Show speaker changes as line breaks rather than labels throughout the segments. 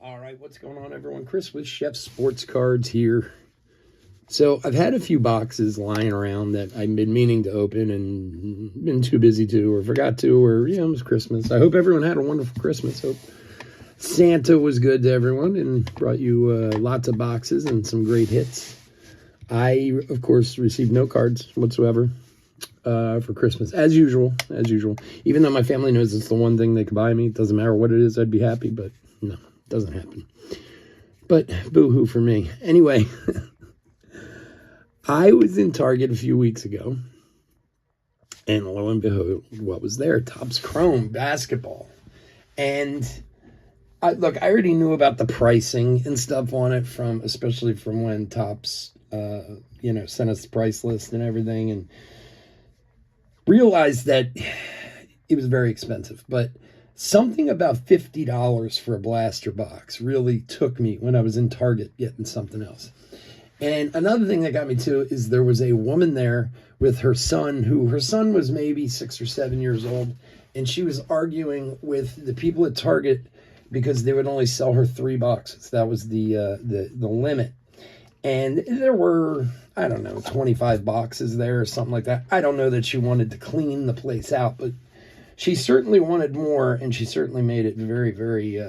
All right, what's going on, everyone? Chris with Chef Sports Cards here. So I've had a few boxes lying around that I've been meaning to open and been too busy to, or forgot to, or, it was Christmas. I hope everyone had a wonderful Christmas. Hope Santa was good to everyone and brought you lots of boxes and some great hits. I, of course, received no cards whatsoever for Christmas, as usual. Even though my family knows it's the one thing they could buy me. It doesn't matter what it is, I'd be happy, but no. Doesn't happen. But boo-hoo for me. Anyway, I was in Target a few weeks ago, and lo and behold, what was there? Topps Chrome basketball. And I already knew about the pricing and stuff on it especially from when Topps, sent us the price list and everything, and realized that it was very expensive, but something about $50 for a blaster box really took me when I was in Target getting something else. And another thing that got me too is there was a woman there with her son, her son was maybe 6 or 7 years old, and she was arguing with the people at Target because they would only sell her 3 boxes. That was the limit. And there were, 25 boxes there or something like that. I don't know that she wanted to clean the place out, but she certainly wanted more, and she certainly made it very, very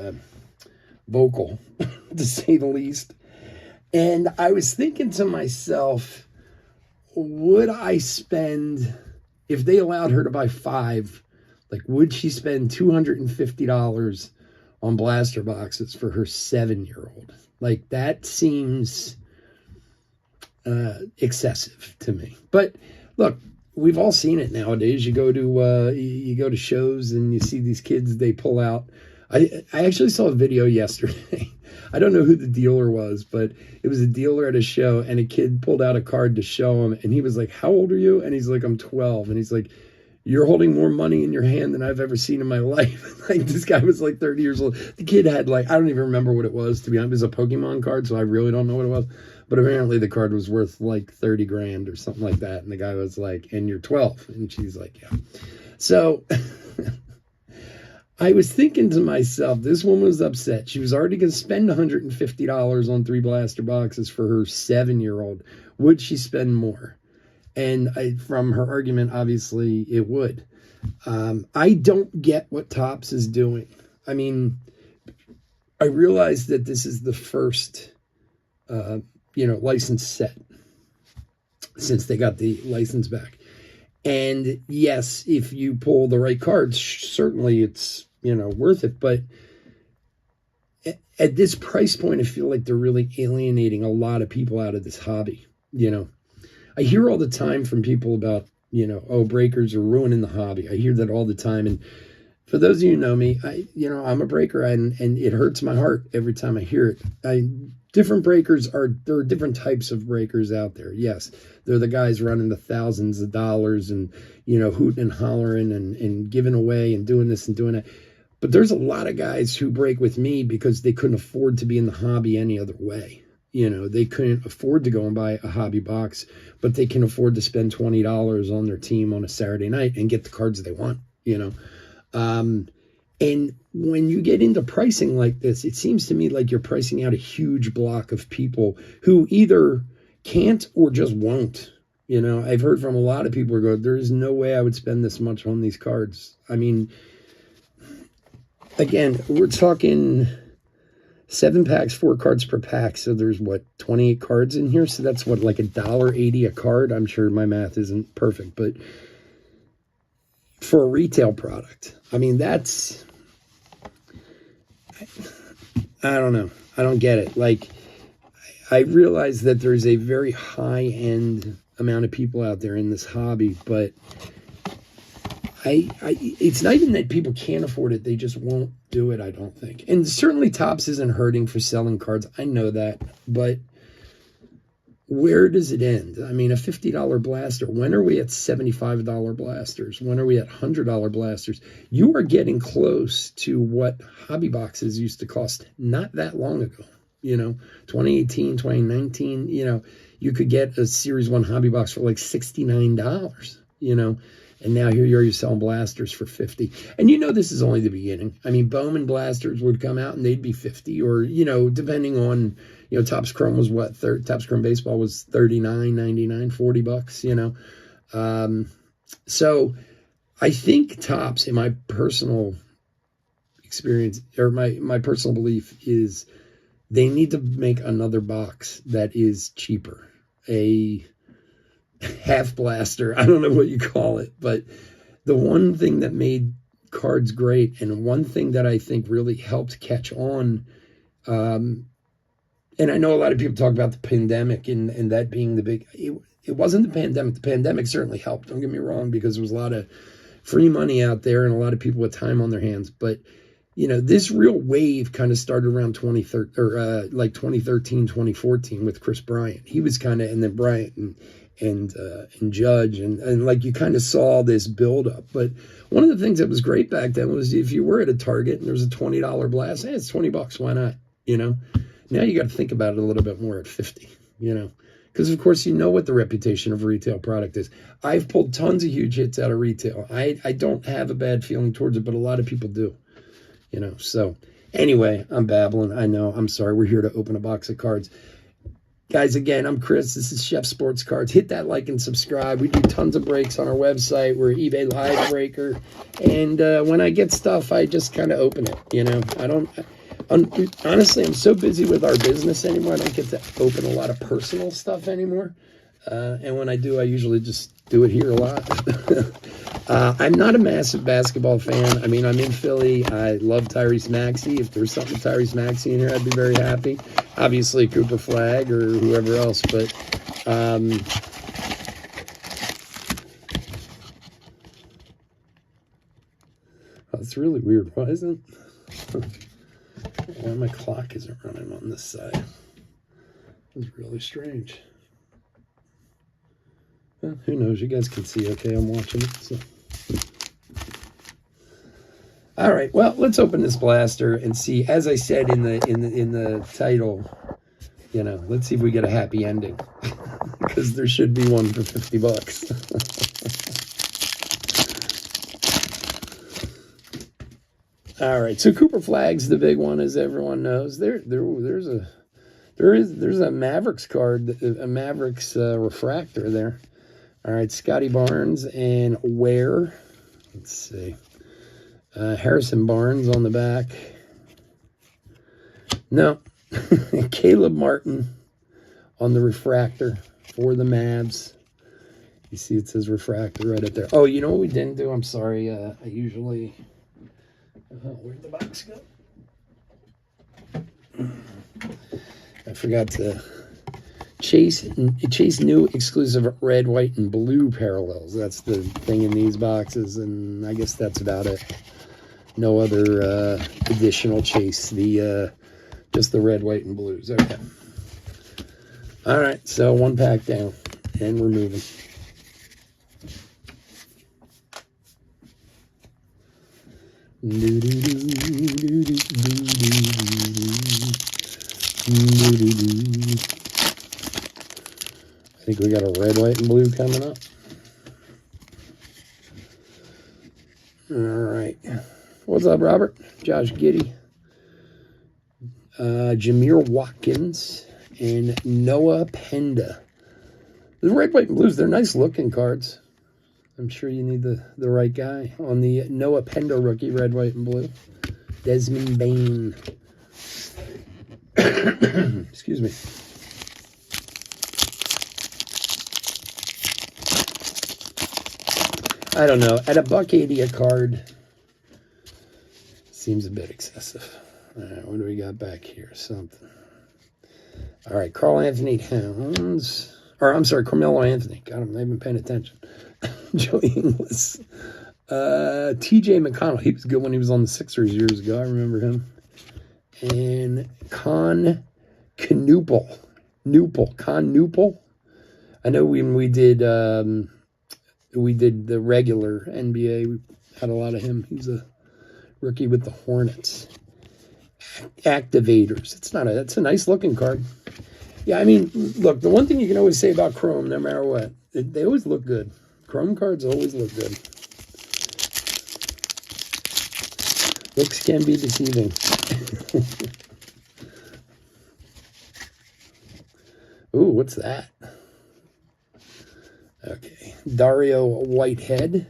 vocal, to say the least. And I was thinking to myself, would I spend, if they allowed her to buy 5, would she spend $250 on blaster boxes for her 7-year-old? That seems excessive to me. But look, we've all seen it nowadays. You go to shows and you see these kids, they pull out. I actually saw a video yesterday. I don't know who the dealer was, but it was a dealer at a show, and a kid pulled out a card to show him, and he was like, "How old are you?" And he's like, "I'm 12." And he's like, "You're holding more money in your hand than I've ever seen in my life." This guy was 30 years old. The kid had I don't even remember what it was, to be honest. It was a Pokemon card, so I really don't know what it was. But apparently the card was worth 30 grand or something like that. And the guy was like, "And you're 12. And she's like, "Yeah." So I was thinking to myself, this woman was upset. She was already going to spend $150 on 3 blaster boxes for her 7-year-old. Would she spend more? And from her argument, obviously it would. I don't get what Topps is doing. I mean, I realize that this is the first license set since they got the license back. And yes, if you pull the right cards, certainly it's, worth it. But at this price point, I feel like they're really alienating a lot of people out of this hobby. I hear all the time from people about, breakers are ruining the hobby. I hear that all the time. And for those of you who know me, I'm a breaker, and it hurts my heart every time I hear it. Different breakers there are different types of breakers out there. Yes, they're the guys running the thousands of dollars and, hooting and hollering and giving away and doing this and doing that. But there's a lot of guys who break with me because they couldn't afford to be in the hobby any other way. They couldn't afford to go and buy a hobby box, but they can afford to spend $20 on their team on a Saturday night and get the cards they want, And when you get into pricing like this, it seems to me like you're pricing out a huge block of people who either can't or just won't. I've heard from a lot of people who go, "There is no way I would spend this much on these cards." I mean, again, we're talking 7 packs, 4 cards per pack. So there's 28 cards in here. So that's $1.80 a card. I'm sure my math isn't perfect, but for a retail product, I mean, that's, I don't know. I don't get it. I realize that there's a very high-end amount of people out there in this hobby, but it's not even that people can't afford it. They just won't do it, I don't think. And certainly Topps isn't hurting for selling cards. I know that. But where does it end? I mean, a $50 blaster. When are we at $75 blasters? When are we at $100 blasters? You are getting close to what hobby boxes used to cost not that long ago. 2018, 2019, you could get a Series 1 hobby box for $69, And now here you are, you're selling blasters for 50. And you know this is only the beginning. I mean, Bowman blasters would come out and they'd be 50, or, you know, depending on, you know, Topps Chrome was what? Topps Chrome Baseball was $39.99, $40, you know. So I think Topps, in my personal experience, or my personal belief, is they need to make another box that is cheaper. A half blaster, I don't know what you call it, but the one thing that made cards great, and one thing that I think really helped catch on, and I know a lot of people talk about the pandemic and that being the big, it wasn't the pandemic. The pandemic certainly helped, don't get me wrong, because there was a lot of free money out there and a lot of people with time on their hands. But, you know, this real wave kind of started around 2013, or like 2013, 2014 with Chris Bryant. He was kind of, and then Bryant and Judge, and like you kind of saw this build up. But one of the things that was great back then was if you were at a Target and there was a $20 blast, hey, it's $20, why not? You know, now you got to think about it a little bit more at 50, you know, because of course you know what the reputation of a retail product is. I've pulled tons of huge hits out of retail. I don't have a bad feeling towards it, but a lot of people do, you know. So anyway, I'm babbling, I know, I'm sorry. We're here to open a box of cards. Guys, again, I'm Chris. This is Chef Sports Cards. Hit that like and subscribe. We do tons of breaks on our website. We're eBay Live Breaker. And when I get stuff, I just kind of open it, you know. Honestly, I'm so busy with our business anymore, I don't get to open a lot of personal stuff anymore. And when I do, I usually just do it here a lot. I'm not a massive basketball fan. I mean, I'm in Philly. I love Tyrese Maxey. If there's something Tyrese Maxey in here, I'd be very happy. Obviously, Cooper Flagg or whoever else. But oh, it's really weird. Why isn't why my clock isn't running on this side? It's really strange. Well, who knows? You guys can see. Okay, I'm watching it. So. All right. Well, let's open this blaster and see. As I said in the title, you know, let's see if we get a happy ending, because there should be one for $50. All right. So Cooper Flagg's the big one, as everyone knows. There's a Mavericks card, a Mavericks refractor there. All right, Scotty Barnes and Ware. Let's see. Harrison Barnes on the back. No. Caleb Martin on the refractor for the Mavs. You see it says refractor right up there. Oh, you know what we didn't do? I'm sorry. I usually... where'd the box go? I forgot to... Chase new exclusive red, white, and blue parallels. That's the thing in these boxes, and I guess that's about it. No other additional Chase. Just the red, white, and blues. Okay. All right, so one pack down, and we're moving. I think we got a red, white, and blue coming up. All right. What's up, Robert? Josh Giddey. Jameer Watkins and Noah Penda. The red, white, and blues, they're nice looking cards. I'm sure you need the right guy. On the Noah Penda rookie, red, white, and blue. Desmond Bain. Excuse me. I don't know. At $1.80 a card, seems a bit excessive. All right, what do we got back here? Something. All right, Carl Anthony Towns. Or, I'm sorry, Carmelo Anthony. God, I'm not even paying attention. Joey Ingles. TJ McConnell. He was good when he was on the Sixers years ago. I remember him. And Con Newpel. Con Newpel. I know when we did the regular NBA, we had a lot of him. He's a rookie with the Hornets. Activators. That's a nice looking card. Yeah, I mean, look, the one thing you can always say about Chrome, no matter what, they always look good. Chrome cards always look good. Looks can be deceiving. Ooh, what's that? Okay. Dario Whitehead.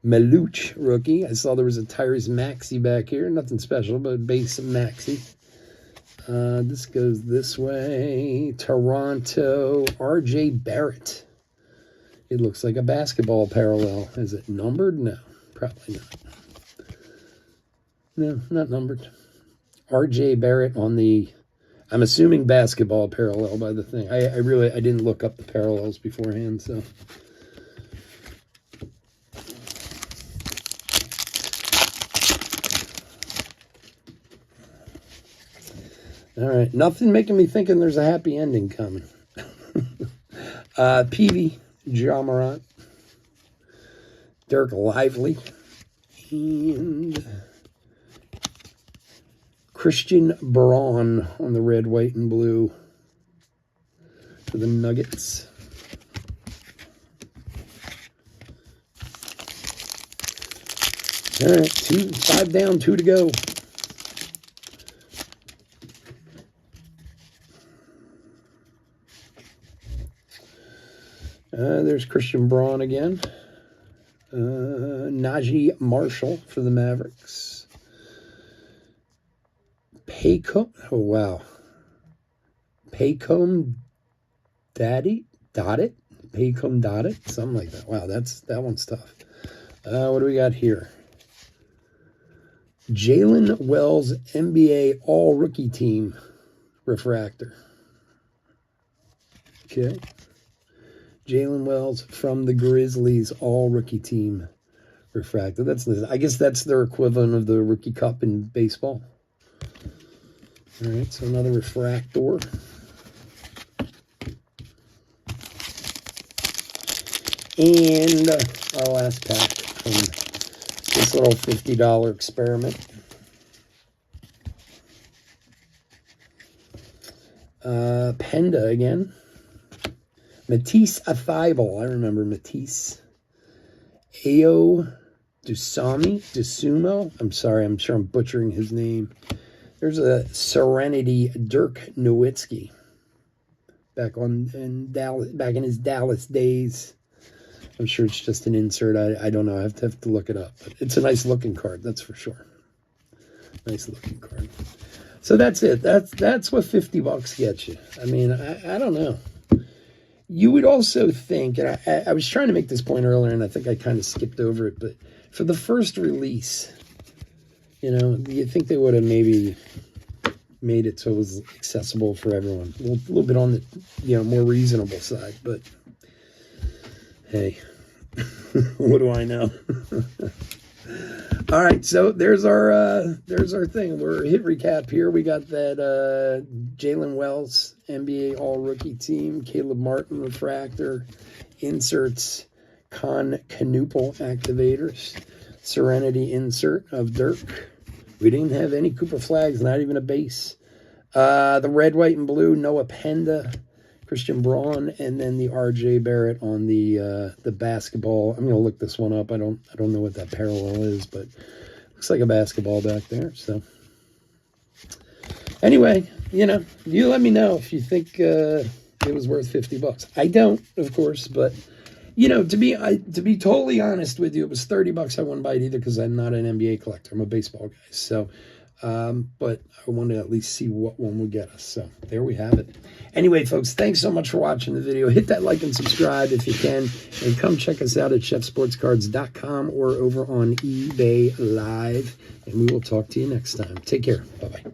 Maluch rookie. I saw there was a Tyrese Maxey back here. Nothing special, but base Maxey. This goes this way. Toronto. R.J. Barrett. It looks like a basketball parallel. Is it numbered? No, probably not. No, not numbered. R.J. Barrett on the, I'm assuming basketball parallel by the thing. I didn't look up the parallels beforehand, so. All right, nothing making me thinking there's a happy ending coming. Peavy, Ja Morant, Dirk Lively, and Christian Braun on the red, white, and blue for the Nuggets. All right, 5 down, 2 to go. There's Christian Braun again. Najee Marshall for the Mavericks. Paycom. Oh, wow. Paycom Dotted? Paycom Dotted? Something like that. Wow, that one's tough. What do we got here? Jalen Wells NBA All-Rookie Team Refractor. Okay. Jalen Wells from the Grizzlies All-Rookie Team Refractor. I guess that's their equivalent of the Rookie Cup in baseball. All right, so another refractor. And our last pack from this little $50 experiment. Penda again. Matisse Thybulle. I remember Matisse. Ayo Dosunmu. I'm sorry, I'm sure I'm butchering his name. There's a Serenity Dirk Nowitzki. Back in his Dallas days. I'm sure it's just an insert. I don't know. I have to look it up. But it's a nice looking card, that's for sure. Nice looking card. So that's it. That's what $50 gets you. I mean, I don't know. You would also think, and I was trying to make this point earlier, and I think I kind of skipped over it, but for the first release, you think they would have maybe made it so it was accessible for everyone. A little bit on the, more reasonable side, but hey, what do I know? All right, so there's our thing. We're hit recap here. We got that Jalen Wells NBA All-Rookie Team, Caleb Martin refractor, inserts, Canoople activators, Serenity insert of Dirk. We didn't have any Cooper flags, not even a base. The red, white, and blue, Noah Penda, Christian Braun, and then the R.J. Barrett on the basketball. I'm gonna look this one up. I don't know what that parallel is, but looks like a basketball back there. So anyway, you let me know if you think it was worth $50. I don't, of course, but to be totally honest with you, it was $30. I wouldn't buy it either because I'm not an NBA collector. I'm a baseball guy. So, but I wanted to at least see what one would get us. So there we have it. Anyway, folks, thanks so much for watching the video. Hit that like and subscribe if you can. And come check us out at chefsportscards.com or over on eBay Live. And we will talk to you next time. Take care. Bye-bye.